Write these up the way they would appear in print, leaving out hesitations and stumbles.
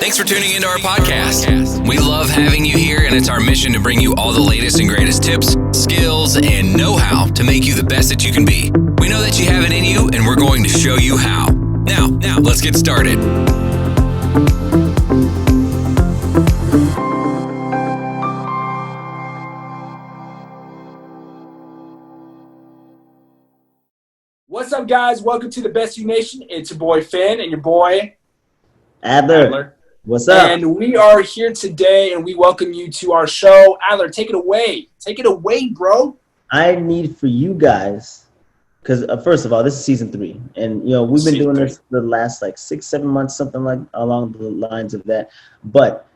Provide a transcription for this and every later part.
Thanks for tuning into our podcast. We love having you here, and it's our mission to bring you all the latest and greatest tips, skills, and know-how to make you the best that you can be. We know that you have it in you, and we're going to show you how. Now, let's get started. What's up, guys? Welcome to the Best You Nation. It's your boy Finn and your boy Adler. What's up? And we are here today, and we welcome you to our show. Adler, take it away. Take it away, bro. I need for you guys, because first of all, this is season 3, and we've been doing this for the last 6-7 months, something like along the lines of that. But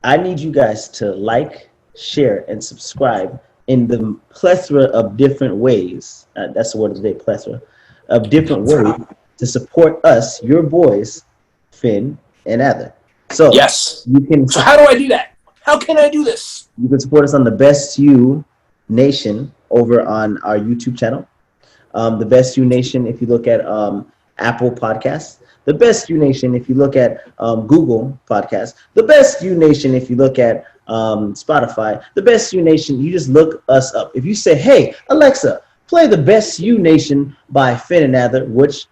I need you guys to like, share, and subscribe in the plethora of different ways. That's the word of the day, plethora of different ways to support us, your boys, Finn and Adler. So yes, you can. So how do I do that? How can I do this? You can support us on the Best You Nation over on our YouTube channel. The Best You Nation, if you look at Apple Podcasts. The Best You Nation, if you look at Google Podcasts. The Best You Nation, if you look at Spotify. The Best You Nation, you just look us up. If you say, hey, Alexa, play The Best You Nation by Finn and Adler, which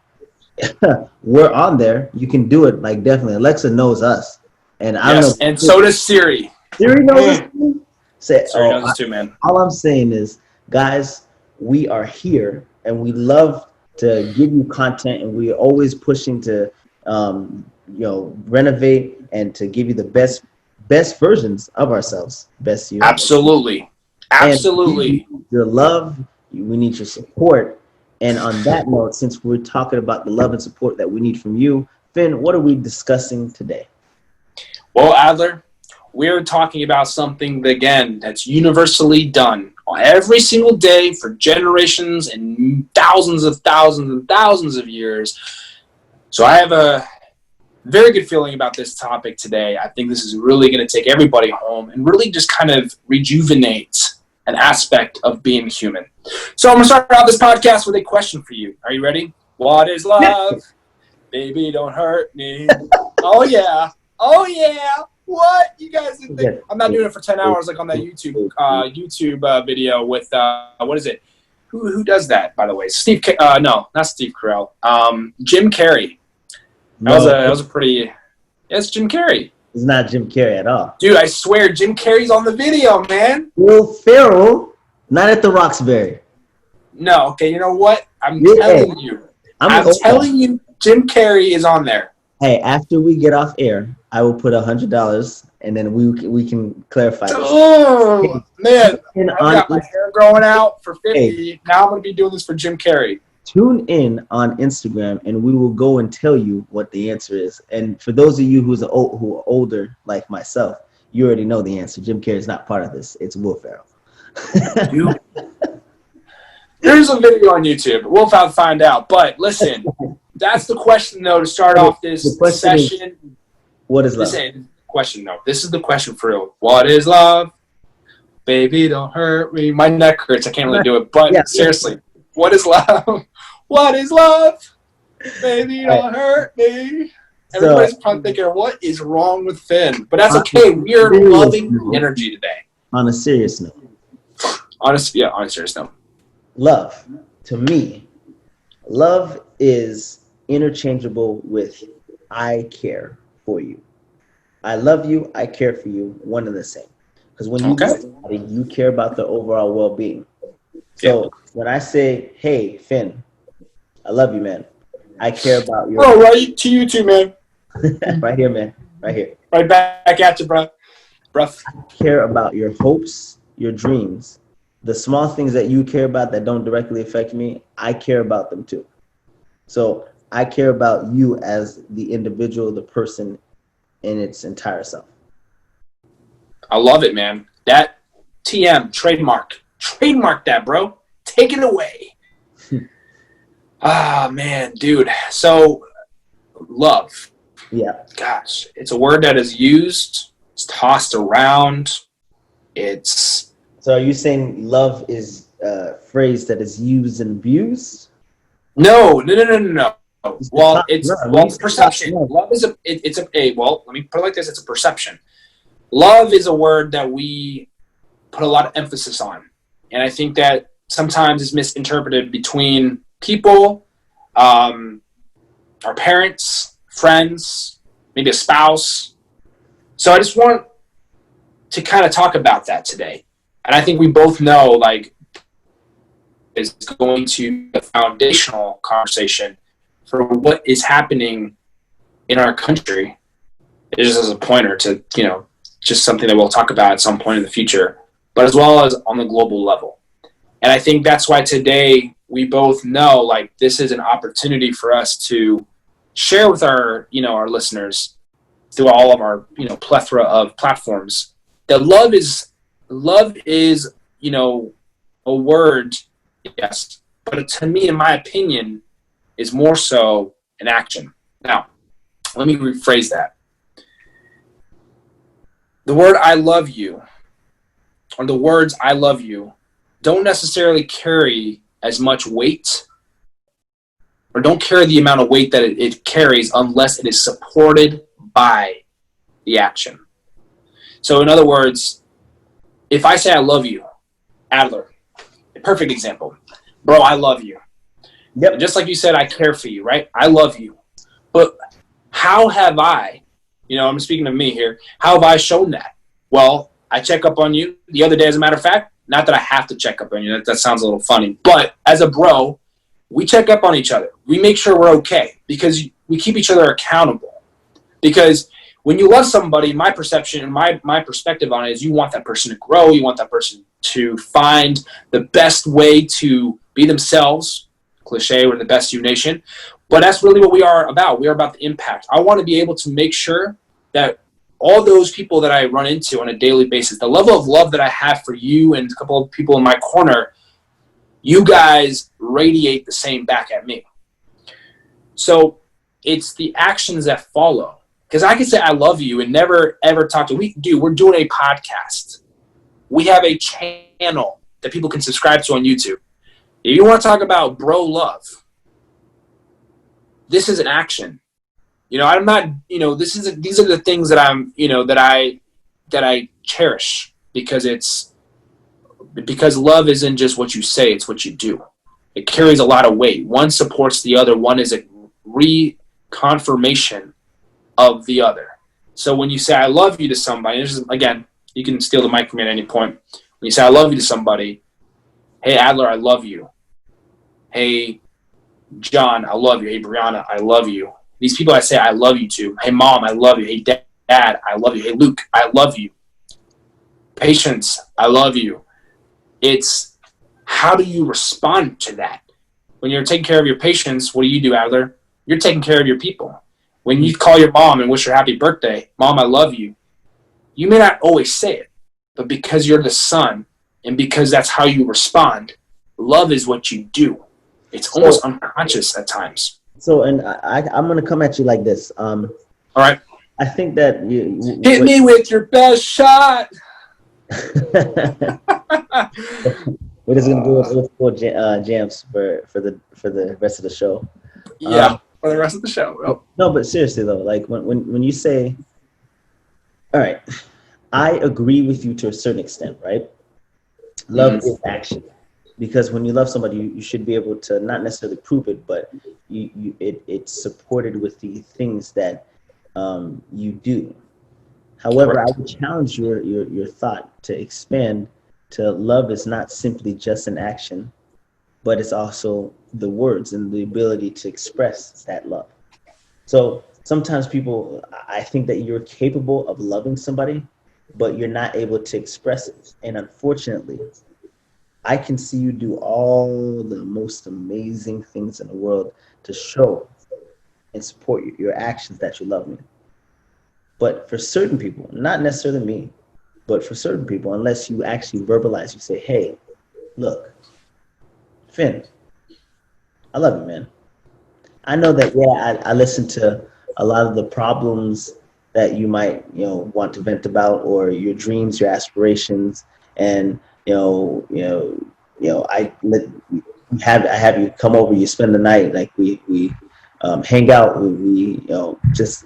we're on there. You can do it, definitely. Alexa knows us. And I don't know. And so does Siri. Siri knows us too? Siri knows us too, man. All I'm saying is, guys, we are here, and we love to give you content, and we are always pushing to, renovate and to give you the best versions of ourselves. Best you. Absolutely. Absolutely. Your love, we need your support. And on that note, since we're talking about the love and support that we need from you, Finn, what are we discussing today? Well, Adler, we're talking about something, again, that's universally done every single day for generations and thousands of years. So I have a very good feeling about this topic today. I think this is really going to take everybody home and really just kind of rejuvenate an aspect of being human. So I'm going to start out this podcast with a question for you. Are you ready? What is love? Baby, don't hurt me. Oh, yeah. Oh, yeah. What? You guys didn't think? I'm not doing it for 10 hours like on that YouTube video with, what is it? Who does that, by the way? No, not Steve Carell. Jim Carrey. That was a pretty, it's Jim Carrey. It's not Jim Carrey at all. Dude, I swear, Jim Carrey's on the video, man. Will Ferrell, not at the Roxbury. No, okay, you know what? I'm telling you, Jim Carrey is on there. Hey, after we get off air, I will put $100, and then we can clarify. Oh, man, I've got my hair growing out for 50. Hey, now I'm going to be doing this for Jim Carrey. Tune in on Instagram, and we will go and tell you what the answer is. And for those of you who are older, like myself, you already know the answer. Jim Carrey is not part of this. It's Will Ferrell. There's a video on YouTube. We'll find out. But listen, that's the question, though, to start off this session. What is love? This is the question for real. What is love? Baby, don't hurt me. My neck hurts. I can't really do it. But seriously, what is love? What is love? Baby, don't hurt me. Everybody's probably thinking, what is wrong with Finn? But that's okay. We are loving energy today. On a serious note. On a serious note. Love, to me, love is interchangeable with I care for you. I love you, I care for you, one and the same. Because when you love somebody, you care about their overall well-being. So when I say, hey, Finn, I love you, man. I care about your... Oh, right to you too, man. Right here, man. Right here. Right back at you, bro. I care about your hopes, your dreams. The small things that you care about that don't directly affect me, I care about them too. So I care about you as the individual, the person in its entire self. I love it, man. That TM, trademark. Trademark that, bro. Take it away. Man, dude. So, love. Yeah. Gosh, it's a word that is used. It's tossed around. So are you saying love is a phrase that is used and abused? No. Well, it's Love. perception. Love. Love is well, let me put it like this, it's a perception. Love is a word that we put a lot of emphasis on. And I think that sometimes it's misinterpreted between people, our parents, friends, maybe a spouse. So I just want to kind of talk about that today. And I think we both know, like, is going to be a foundational conversation for what is happening in our country. It just as a pointer to, just something that we'll talk about at some point in the future, but as well as on the global level. And I think that's why today we both know, like, this is an opportunity for us to share with our, our listeners through all of our, plethora of platforms, that love is, a word, yes, but to me, in my opinion, is more so an action. Now, let me rephrase that. The word I love you, or the words I love you, don't necessarily carry as much weight, or don't carry the amount of weight that it carries unless it is supported by the action. So in other words, if I say I love you, Adler, a perfect example. Bro, I love you. Yep. And just like you said, I care for you, right? I love you. But how have I, I'm speaking of me here, how have I shown that? Well, I check up on you the other day, as a matter of fact. Not that I have to check up on you. That sounds a little funny. But as a bro, we check up on each other. We make sure we're okay because we keep each other accountable. Because when you love somebody, my perception and my perspective on it is you want that person to grow. You want that person to find the best way to be themselves. Cliche, we're the best you nation. But that's really what we are about. We are about the impact. I want to be able to make sure that all those people that I run into on a daily basis, the level of love that I have for you and a couple of people in my corner, you guys radiate the same back at me. So it's the actions that follow. Because I can say I love you and never, ever talk to you. We're doing a podcast. We have a channel that people can subscribe to on YouTube. If you want to talk about bro love, this is an action. I'm not, these are the things that I'm, that I cherish because love isn't just what you say, it's what you do. It carries a lot of weight. One supports the other. One is a reconfirmation of the other. So when you say I love you to somebody, this is, again, you can steal the mic from me at any point. When you say I love you to somebody, hey Adler, I love you. Hey John, I love you. Hey Brianna, I love you. These people I say I love you to. Hey mom, I love you. Hey dad, I love you. Hey Luke, I love you. Patience, I love you. It's how do you respond to that? When you're taking care of your patients, what do, Adler? You're taking care of your people. When you call your mom and wish her happy birthday, Mom, I love you, you may not always say it, but because you're the son and because that's how you respond, love is what you do. It's almost unconscious at times. So, and I'm going to come at you like this. All right. I think that hit me with your best shot. We're just going to go with old school jams for the rest of the show. Yeah. For the rest of the show. Oh. No, but seriously though, like when you say, all right, I agree with you to a certain extent, right? Love is action, because when you love somebody, you should be able to not necessarily prove it, but it's supported with the things that you do. However, correct. I would challenge your thought to expand to love is not simply just an action, but it's also the words and the ability to express that love. So sometimes people, I think that you're capable of loving somebody, but you're not able to express it. And unfortunately, I can see you do all the most amazing things in the world to show and support your actions that you love me. But for certain people, not necessarily me, but for certain people, unless you actually verbalize, you say, hey, look, Finn, I love you, man. I know that, I listen to a lot of the problems that you might, want to vent about, or your dreams, your aspirations, and I have you come over, you spend the night, like we hang out. We just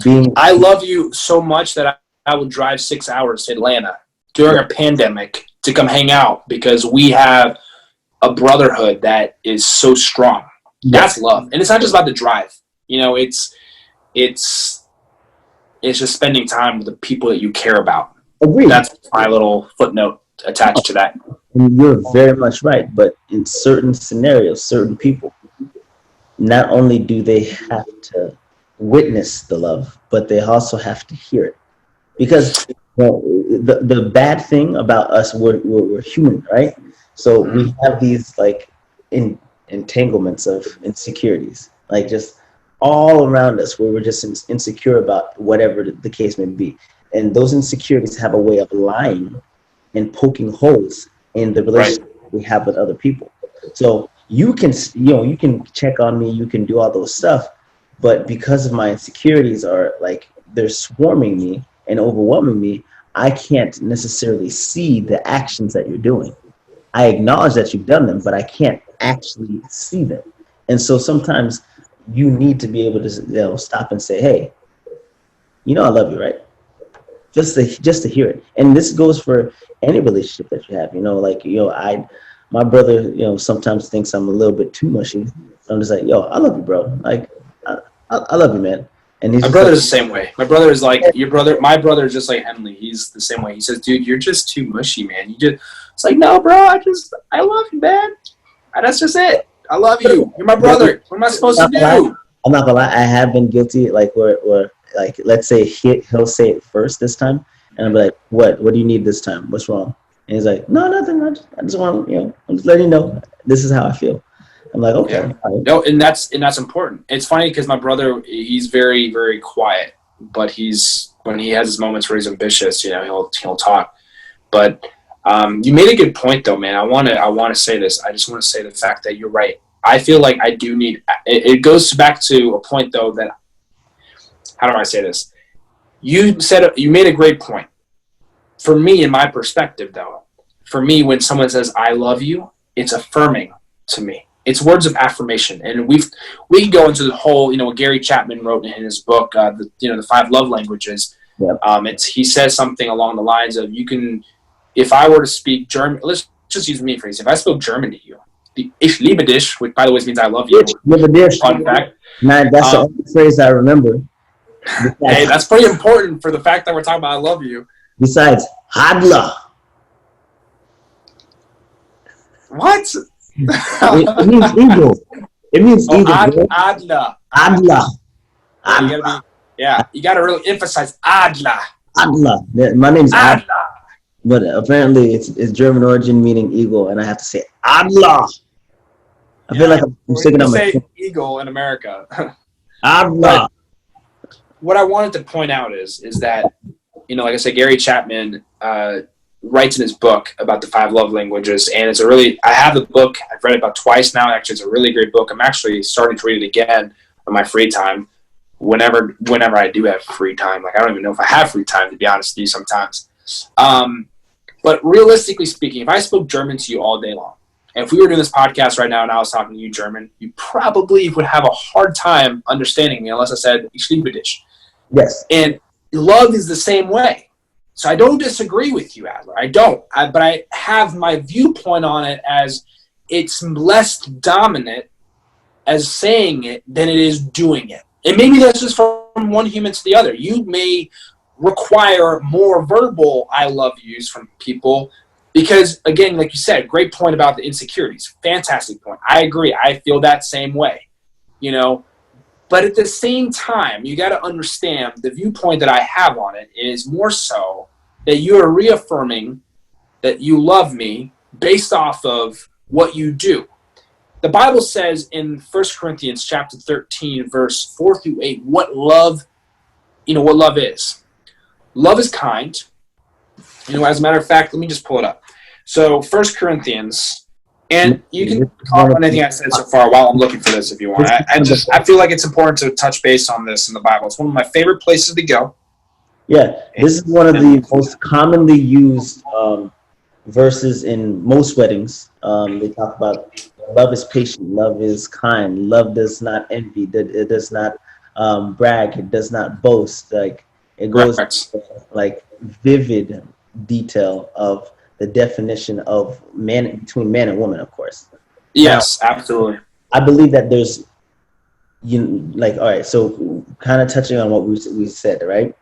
being. I love you so much that I would drive 6 hours to Atlanta during a pandemic to come hang out because we have a brotherhood that is so strong. That's love. And it's not just about the drive. It's just spending time with the people that you care about. Agreed. That's my little footnote attached to that. And you're very much right. But in certain scenarios, certain people, not only do they have to witness the love, but they also have to hear it. Because the bad thing about us, we're human, right? So we have these like entanglements of insecurities, like just all around us, where we're just insecure about whatever the case may be. And those insecurities have a way of lying and poking holes in the relationship we have with other people. So you can check on me, you can do all those stuff, but because of my insecurities are like they're swarming me and overwhelming me, I can't necessarily see the actions that you're doing. I acknowledge that you've done them, but I can't actually see them. And so sometimes you need to be able to stop and say, hey, I love you, right? Just to hear it. And this goes for any relationship that you have. My brother, sometimes thinks I'm a little bit too mushy. I'm just like, I love you, bro. Like, I love you, man. And my brother's the same way. My brother is like your brother. My brother is just like Henley. He's the same way. He says, dude, you're just too mushy, man. It's like, no, bro. I love you, man. That's just it. I love you. You're my brother. What am I supposed to do? I'm not gonna lie. I have been guilty. Like where like let's say he'll say it first this time, and I'll be like, what do you need this time? What's wrong? And he's like, no, nothing. I just want I'm just letting you know this is how I feel. I'm like, okay. Yeah. No, and that's important. It's funny because my brother, he's very, very quiet, but when he has his moments where he's ambitious, he'll talk. But you made a good point, though, man. I want to say this. I just want to say the fact that you're right. I feel like I do need. It goes back to a point, though, that how do I say this? You made a great point. For me, in my perspective, though, when someone says "I love you," it's affirming to me. It's words of affirmation, and we can go into the whole, what Gary Chapman wrote in his book, the 5 love languages. Yep. He says something along the lines of, if I were to speak German, let's just use me phrase. If I spoke German to you, the Ich liebe dich, which by the way means I love you. Fun fact. Man, that's the only phrase I remember. Hey, that's pretty important for the fact that we're talking about I love you. Besides, Adler. What? It means eagle. It means eagle. Adler. Adler. You got to really emphasize Adler. Adler. My name's Adler. But apparently it's German origin meaning eagle, and I have to say Adler. I feel like I'm sticking on my eagle in America. Adler. What I wanted to point out is that, like I said, Gary Chapman writes in his book about the 5 love languages, and I have the book. I've read it about twice now. Actually, it's a really great book. I'm actually starting to read it again on my free time, whenever I do have free time. Like, I don't even know if I have free time, to be honest with you, sometimes. But realistically speaking, if I spoke German to you all day long, and if we were doing this podcast right now and I was talking to you German, you probably would have a hard time understanding me unless I said Ich liebe dich. Yes. And love is the same way. So I don't disagree with you, Adler. I don't. But I have my viewpoint on it as it's less dominant as saying it than it is doing it. And maybe that's just from one human to the other. You may require more verbal I love yous from people because, again, like you said, great point about the insecurities. Fantastic point. I agree. I feel that same way, But at the same time, you got to understand the viewpoint that I have on it is more so that you are reaffirming that you love me based off of what you do. The Bible says in 1 Corinthians chapter 13, verse 4 through 8, what love is. Love is kind. As a matter of fact, let me just pull it up. So 1 Corinthians, and you can comment on anything I said so far while I'm looking for this if you want. I feel like it's important to touch base on this in the Bible. It's one of my favorite places to go. Yeah, this is one of the most commonly used verses in most weddings. They talk about Love is patient. Love is kind. Love does not envy. It does not brag. It does not boast. Like it goes Correct. like vivid detail of the definition of man between man and woman, of course. Now, Yes, absolutely. I believe that there's like all right. So kind of touching on what we said, right?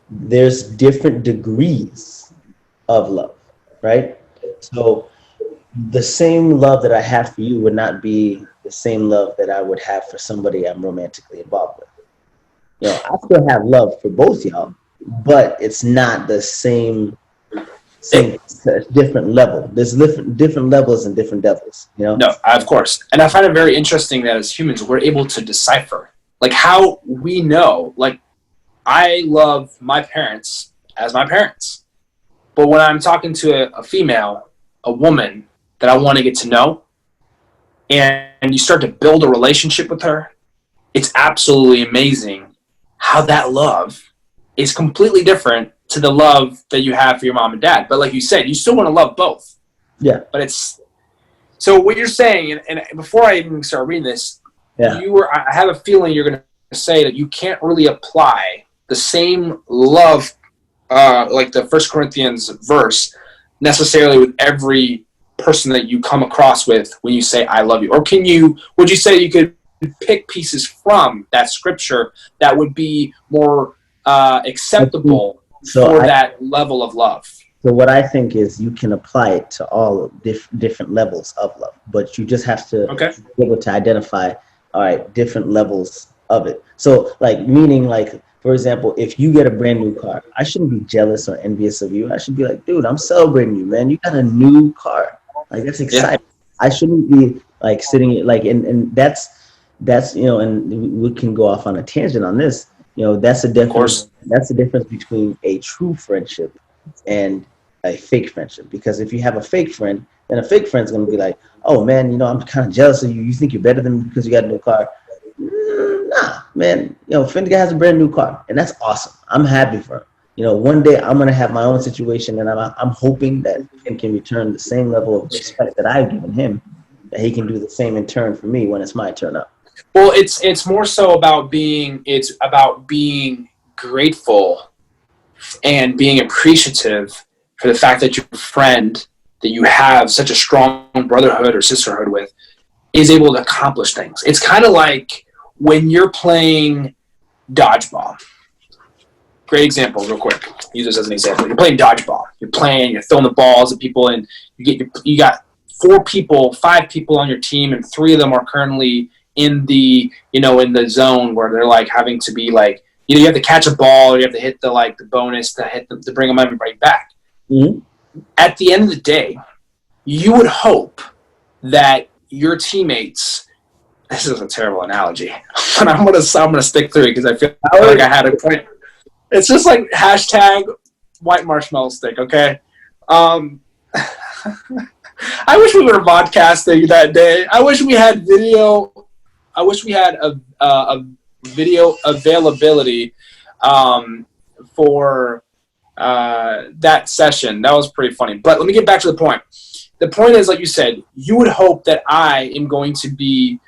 There's different degrees of love, right? So the same love that I have for you would not be the same love that I would have for somebody I'm romantically involved with. You know, I still have love for both y'all, but it's not the same different level. There's different levels and different devils, you know? No, of course. And I find it very interesting that as humans, we're able to decipher. Like how we know, like I love my parents as my parents. But when I'm talking to a female, a woman that I want to get to know, and you start to build a relationship with her, it's absolutely amazing how that love is completely different to the love that you have for your mom and dad. But like you said, you still want to love both. Yeah. But it's so what you're saying, and before I even start reading this, Yeah. I have a feeling you're going to say that you can't really apply the same love, like the First Corinthians verse, necessarily with every person that you come across with when you say "I love you." Or would you say you could pick pieces from that scripture that would be more acceptable for that level of love? So what I think is you can apply it to all different levels of love, but you just have to be able to identify, all right, different levels of it. So like meaning like, for example, if you get a brand new car, I shouldn't be jealous or envious of you. I should be like, dude, I'm celebrating you, man. You got a new car. Like that's exciting. Yeah. I shouldn't be like sitting like, and that's, you know, and we can go off on a tangent on this. You know, that's the difference. That's the difference between a true friendship and a fake friendship. Because if you have a fake friend, then a fake friend's gonna be like, "Oh man, you know, I'm kind of jealous of you. You think you're better than me because you got a new car." Nah, man. You know, Finn has a brand new car, and that's awesome. I'm happy for him. You know, one day I'm gonna have my own situation, and I'm hoping that Finn can return the same level of respect that I've given him, that he can do the same in turn for me when it's my turn up. Well, it's more so about being grateful and being appreciative for the fact that your friend that you have such a strong brotherhood or sisterhood with is able to accomplish things. It's kind of like when you're playing dodgeball. Great example, real quick. Use this as an example. You're playing dodgeball. You're throwing the balls at people, and you got 5 people on your team, and 3 of them are currently in the zone where they're like having to be like, you have to catch a ball, or you have to hit the bonus to hit them to bring everybody back. Mm-hmm. At the end of the day, you would hope that your teammates. This is a terrible analogy, but I'm gonna stick through it because I feel like I had a point. It's just like hashtag white marshmallow stick. Okay. I wish we were podcasting that day. I wish we had video. I wish we had a video availability for that session. That was pretty funny. But let me get back to the point. The point is, like you said, you would hope that I am going to be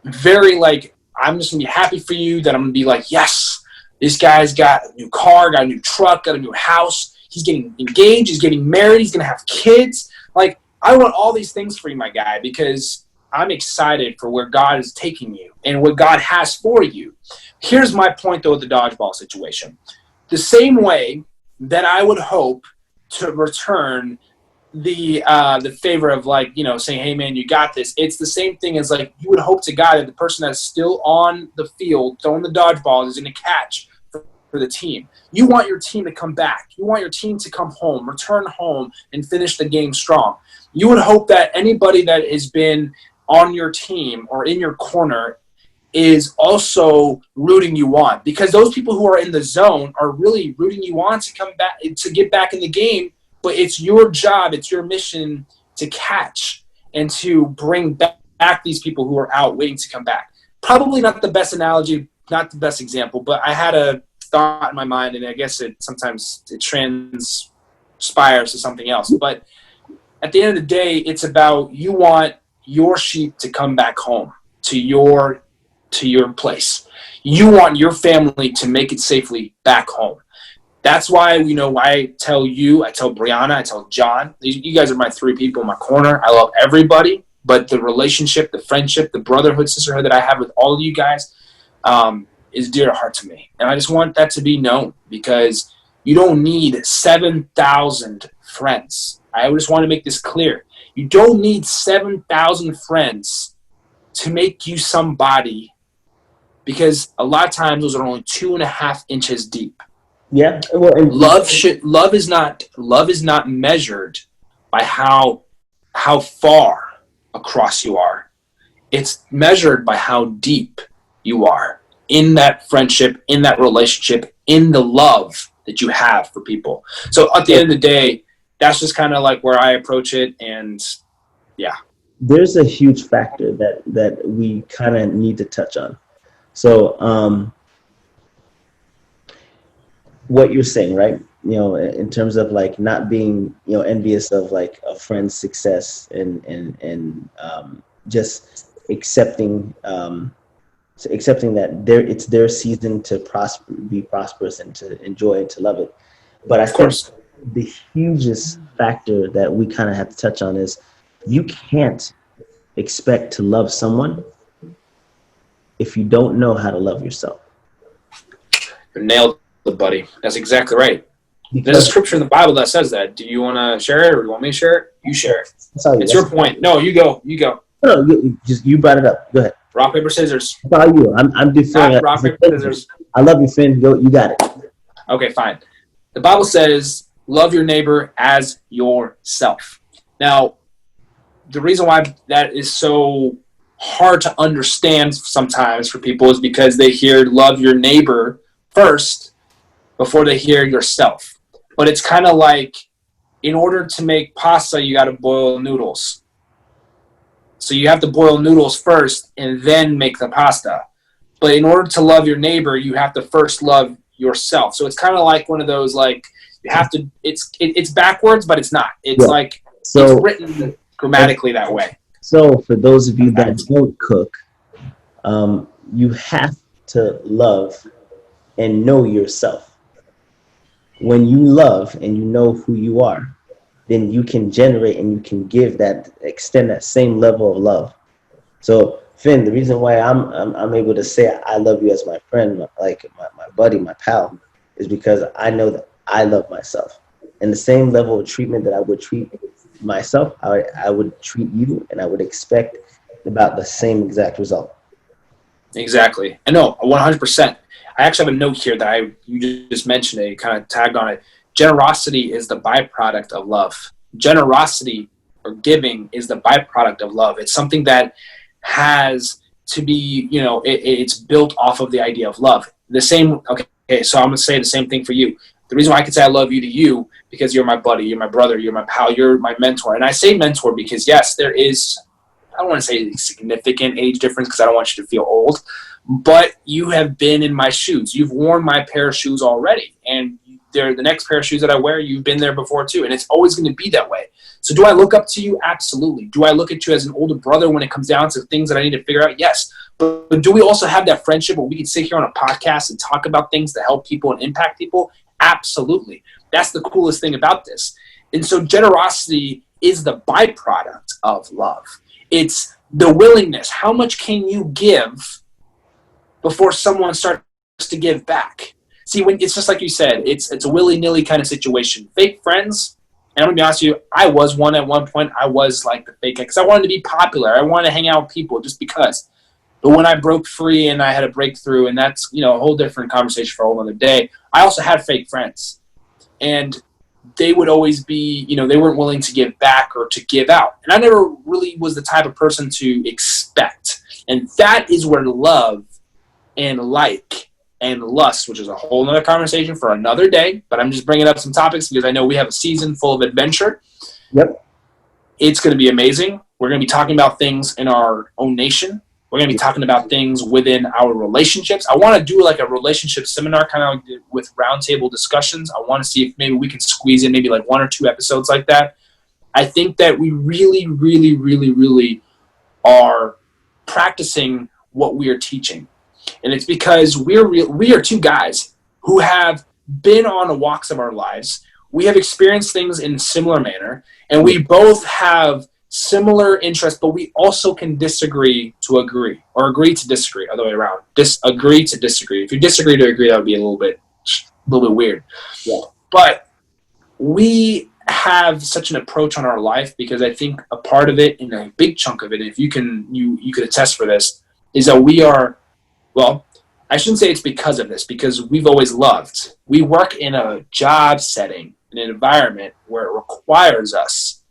very like, I'm just going to be happy for you, that I'm going to be like, yes, this guy's got a new car, got a new truck, got a new house. He's getting engaged. He's getting married. He's going to have kids. Like, I want all these things for you, my guy, because I'm excited for where God is taking you and what God has for you. Here's my point, though, with the dodgeball situation. The same way that I would hope to return the favor of, like, saying, hey, man, you got this. It's the same thing as, like, you would hope to God that the person that's still on the field throwing the dodgeball is going to catch for the team. You want your team to come back. You want your team to come home, return home, and finish the game strong. You would hope that anybody that has been on your team or in your corner is also rooting you on, because those people who are in the zone are really rooting you on to come back, to get back in the game. But it's your job, it's your mission to catch and to bring back these people who are out waiting to come back. Probably not the best analogy, not the best example, but I had a thought in my mind, and I guess sometimes it transpires to something else. But at the end of the day, it's about you want your sheep to come back home to your place. You want your family to make it safely back home. That's why, I tell you, I tell Brianna, I tell John, you guys are my three people in my corner. I love everybody, but the relationship, the friendship, the brotherhood, sisterhood that I have with all of you guys is dear to heart to me. And I just want that to be known, because you don't need 7,000 friends. I just want to make this clear. You don't need 7,000 friends to make you somebody, because a lot of times those are only 2.5 inches deep. Yeah. Well, Love is not measured by how far across you are. It's measured by how deep you are in that friendship, in that relationship, in the love that you have for people. So at the end of the day, that's just kind of like where I approach it. And yeah, there's a huge factor that we kind of need to touch on. So what you're saying, right? In terms of like not being, envious of like a friend's success and just accepting that it's their season to be prosperous and to enjoy and to love it. But I think the hugest factor that we kind of have to touch on is you can't expect to love someone if you don't know how to love yourself. You nailed it, buddy. That's exactly right. There's a scripture in the Bible that says that. Do you want to share it, or do you want me to share it? You share it. It's your point. No, you go. No, you brought it up. Go ahead. Rock, paper, scissors. It's all you. I'm deferring. Rock, paper, scissors. I love you, Finn. You got it. Okay, fine. The Bible says, love your neighbor as yourself. Now, the reason why that is so hard to understand sometimes for people is because they hear love your neighbor first before they hear yourself. But it's kind of like, in order to make pasta, you got to boil noodles. So you have to boil noodles first and then make the pasta. But in order to love your neighbor, you have to first love yourself. So it's kind of like one of those, like, you have to, it's backwards, but it's not. It's it's written grammatically that way. So for those of you that don't cook, you have to love and know yourself. When you love and you know who you are, then you can generate and you can extend that same level of love. So Finn, the reason why I'm able to say I love you as my friend, like my buddy, my pal, is because I know that I love myself. And the same level of treatment that I would treat myself, I would treat you, and I would expect about the same exact result. Exactly. I know, 100%. I actually have a note here that you just mentioned it, kind of tagged on it. Generosity is the byproduct of love. Generosity or giving is the byproduct of love. It's something that has to be, it's built off of the idea of love. Okay, so I'm going to say the same thing for you. The reason why I can say I love you to you, because you're my buddy, you're my brother, you're my pal, you're my mentor. And I say mentor because, yes, there is, I don't want to say a significant age difference because I don't want you to feel old, but you have been in my shoes. You've worn my pair of shoes already. And the next pair of shoes that I wear, you've been there before too. And it's always going to be that way. So do I look up to you? Absolutely. Do I look at you as an older brother when it comes down to things that I need to figure out? Yes. But do we also have that friendship where we can sit here on a podcast and talk about things to help people and impact people? Absolutely. That's the coolest thing about this. And so generosity is the byproduct of love. It's the willingness. How much can you give before someone starts to give back? See, when it's just like you said, it's a willy-nilly kind of situation. Fake friends, and I'm going to be honest with you, I was one at one point. I was like the fake guy because I wanted to be popular. I wanted to hang out with people just because. But when I broke free and I had a breakthrough, and that's, a whole different conversation for a whole other day, I also had fake friends. And they would always be, they weren't willing to give back or to give out. And I never really was the type of person to expect. And that is where love and like and lust, which is a whole other conversation for another day, but I'm just bringing up some topics because I know we have a season full of adventure. Yep. It's going to be amazing. We're going to be talking about things in our own nation. We're going to be talking about things within our relationships. I want to do like a relationship seminar kind of with roundtable discussions. I want to see if maybe we can squeeze in maybe like 1 or 2 episodes like that. I think that we really, really, really, really are practicing what we are teaching. And it's because we are two guys who have been on the walks of our lives. We have experienced things in a similar manner, and we both have similar interests, but we also can disagree to agree, or agree to disagree, other way around. Disagree to disagree. If you disagree to agree, that would be a little bit weird. Yeah. But we have such an approach on our life, because I think a part of it, and a big chunk of it, if you could attest for this, is that we are, well, I shouldn't say it's because of this, because we've always loved. We work in a job setting, in an environment where it requires us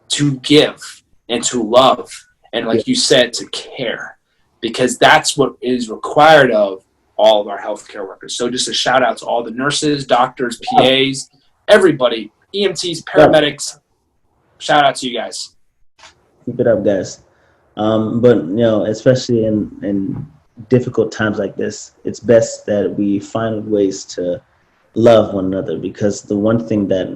to give and to love, and like you said, to care, because that's what is required of all of our healthcare workers. So just a shout out to all the nurses, doctors, PAs, everybody, EMTs, paramedics. Shout out to you guys. Keep it up, guys. But especially in difficult times like this, it's best that we find ways to love one another, because the one thing that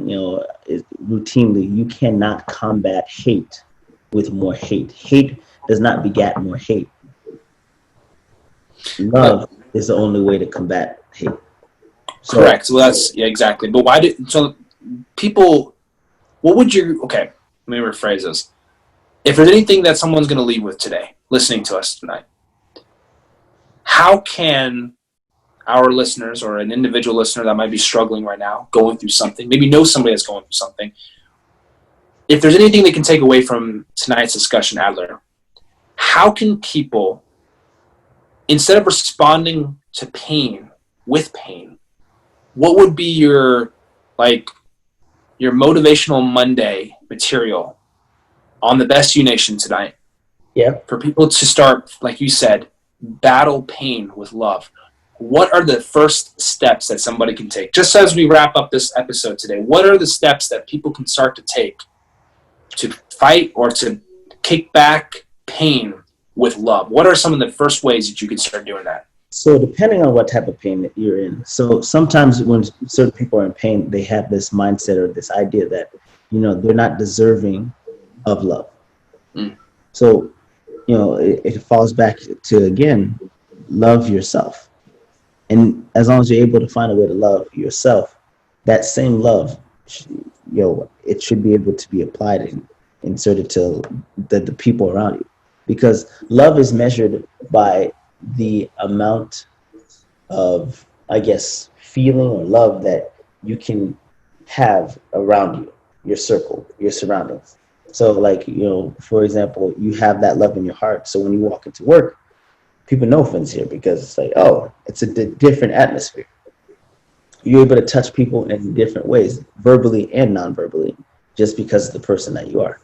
is routinely, you cannot combat hate with more hate. Hate does not beget more hate. Love is the only way to combat hate. So, correct. Well, that's exactly. But people? What would you? Okay, let me rephrase this. If there's anything that someone's going to leave with today, listening to us tonight, how can our listeners, or an individual listener that might be struggling right now, going through something, maybe know somebody that's going through something, if there's anything they can take away from tonight's discussion, Adler, how can people, instead of responding to pain with pain, what would be your motivational Monday material on the Best You Nation tonight? Yeah. For people to start, like you said, battle pain with love. What are the first steps that somebody can take? Just as we wrap up this episode today, what are the steps that people can start to take to fight or to kick back pain with love? What are some of the first ways that you can start doing that? So depending on what type of pain that you're in. So sometimes when certain people are in pain, they have this mindset or this idea that, they're not deserving of love. Mm. So, it falls back to, again, love yourself. And as long as you're able to find a way to love yourself, that same love, it should be able to be applied and inserted to the people around you. Because love is measured by the amount of, feeling or love that you can have around you, your circle, your surroundings. So for example, you have that love in your heart. So when you walk into work, people know Finn's here, because it's like, oh, it's a different atmosphere. You're able to touch people in different ways, verbally and non-verbally, just because of the person that you are.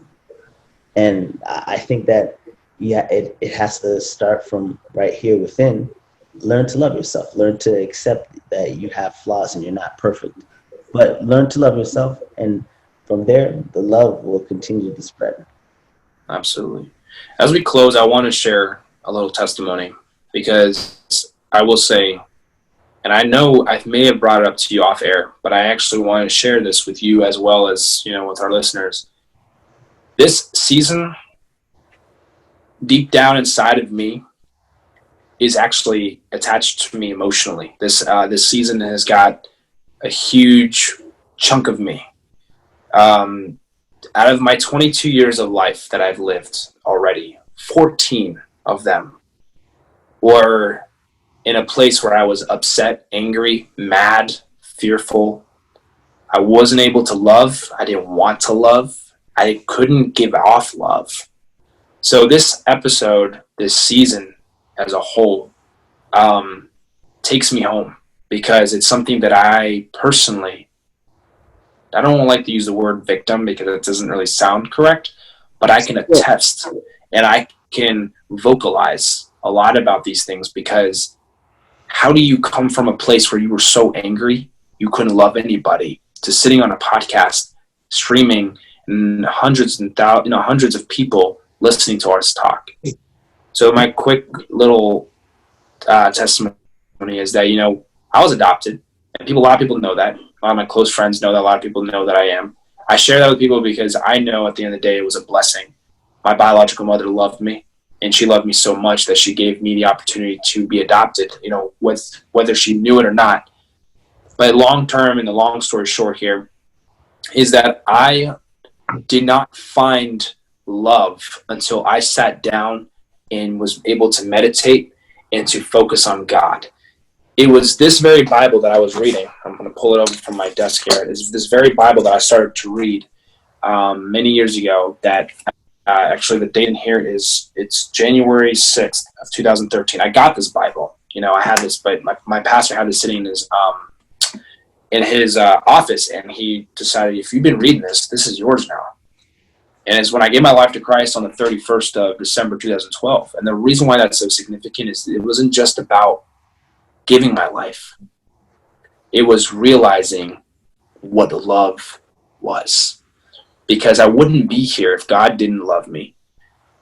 And I think that, it has to start from right here within. Learn to love yourself. Learn to accept that you have flaws and you're not perfect. But learn to love yourself, and from there, the love will continue to spread. Absolutely. As we close, I want to share a little testimony, because I will say, and I know I may have brought it up to you off air, but I actually want to share this with you as well as, with our listeners. This season, deep down inside of me, is actually attached to me emotionally. This season has got a huge chunk of me. Out of my 22 years of life that I've lived already, 14 of them were in a place where I was upset, angry, mad, fearful. I wasn't able to love. I didn't want to love. I couldn't give off love. So this episode, this season as a whole, takes me home, because it's something that I personally, I don't like to use the word victim because it doesn't really sound correct, but I can attest and I can vocalize a lot about these things, because how do you come from a place where you were so angry you couldn't love anybody, to sitting on a podcast, streaming, and hundreds of people listening to us talk? So my quick little testimony is that, I was adopted, and a lot of people know that. A lot of my close friends know that. A lot of people know that I am. I share that with people because I know at the end of the day it was a blessing. my biological mother loved me, and she loved me so much that she gave me the opportunity to be adopted, whether she knew it or not. But long term, and the long story short here, is that I did not find love until I sat down and was able to meditate and to focus on God. It was this very Bible that I was reading. I'm going to pull it over from my desk here. It's this very Bible that I started to read many years ago that actually the date in here it's January 6th of 2013. I got this Bible. I had this, but my pastor had this sitting in his office, and he decided, if you've been reading this is yours now. And it's when I gave my life to Christ on the 31st of December 2012. And the reason why that's so significant is it wasn't just about giving my life. It was realizing what love was. Because I wouldn't be here if God didn't love me.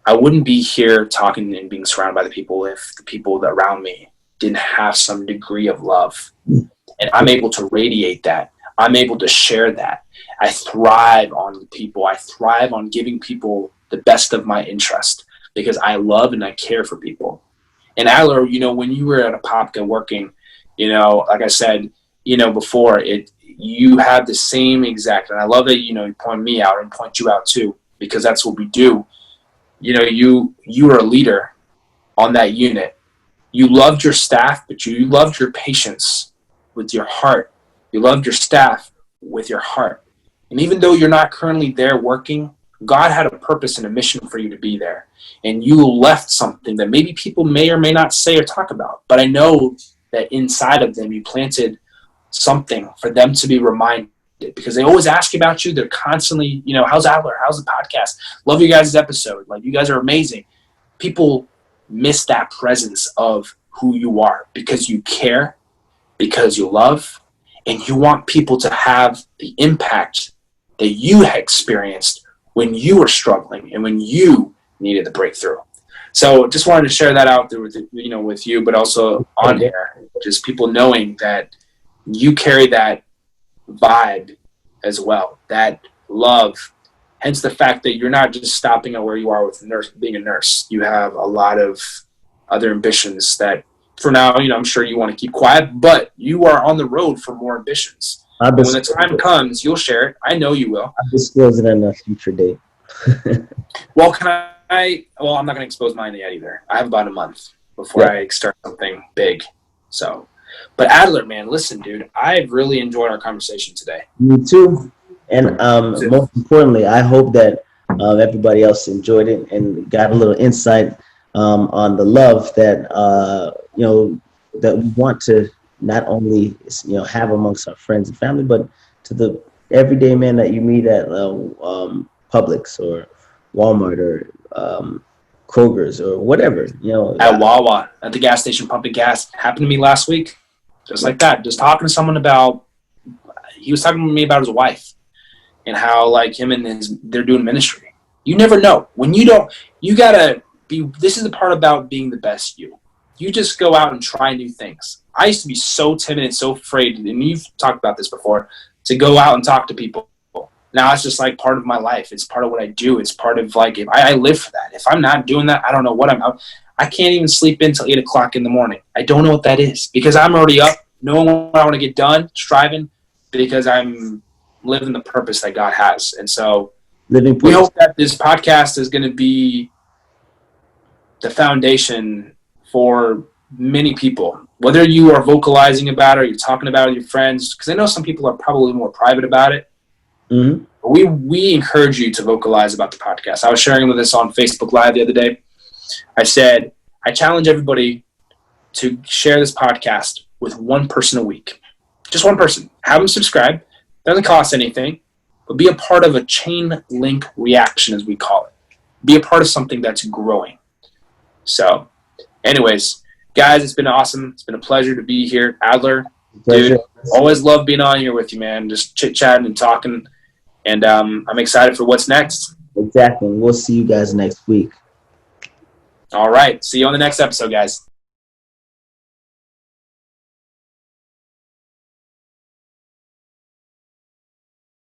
I wouldn't be here talking and being surrounded by the people if the people around me didn't have some degree of love. And I'm able to radiate that. I'm able to share that. I thrive on people. I thrive on giving people the best of my interest because I love and I care for people. And Adler, when you were at a Popka working, like I said, before, you have the same exact, and I love that, you point me out and point you out too, because that's what we do. You are a leader on that unit. You loved your staff, but you loved your patients with your heart. You loved your staff with your heart. And even though you're not currently there working, God had a purpose and a mission for you to be there. And you left something that maybe people may or may not say or talk about. But I know that inside of them, you planted something for them to be reminded, because they always ask about you. They're constantly, how's Adler? How's the podcast? Love you guys' episode. Like, you guys are amazing. People miss that presence of who you are because you care, because you love, and you want people to have the impact that you had experienced when you were struggling and when you needed the breakthrough. So just wanted to share that out there with you, but also on here, just people knowing that you carry that vibe as well, that love. Hence the fact that you're not just stopping at where you are with being a nurse. You have a lot of other ambitions that for now, I'm sure you want to keep quiet, but you are on the road for more ambitions. When the time comes, you'll share it. I know you will. I'll disclose it on a future date. Well, I'm not going to expose mine yet either. I have about a month before I start something big. So, but Adler, man, listen, dude, I've really enjoyed our conversation today. Me too. And most importantly, I hope that everybody else enjoyed it and got a little insight on the love that that we want to not only have amongst our friends and family, but to the everyday man that you meet at Publix or Walmart or Kroger's or whatever. At Wawa, at the gas station pumping gas. Happened to me last week, just like that. Just talking to someone he was talking to me about his wife and how him and they're doing ministry. You never know. When you gotta be. This is the part about being the best you. You just go out and try new things. I used to be so timid and so afraid, and you've talked about this before, to go out and talk to people. Now it's just part of my life. It's part of what I do. It's part of if I live for that. If I'm not doing that, I don't know what I can't even sleep until 8 o'clock in the morning. I don't know what that is because I'm already up, knowing what I want to get done, striving, because I'm living the purpose that God has. And so we hope that this podcast is going to be the foundation for many people, whether you are vocalizing about it or you're talking about it with your friends, because I know some people are probably more private about it. Mm-hmm. We encourage you to vocalize about the podcast. I was sharing with this on Facebook Live the other day. I said, I challenge everybody to share this podcast with one person a week. Just one person. Have them subscribe. Doesn't cost anything, but be a part of a chain link reaction, as we call it. Be a part of something that's growing. So, anyways, guys, it's been awesome. It's been a pleasure to be here. Adler, dude, always love being on here with you, man. Just chit-chatting and talking. And I'm excited for what's next. Exactly. We'll see you guys next week. All right. See you on the next episode, guys.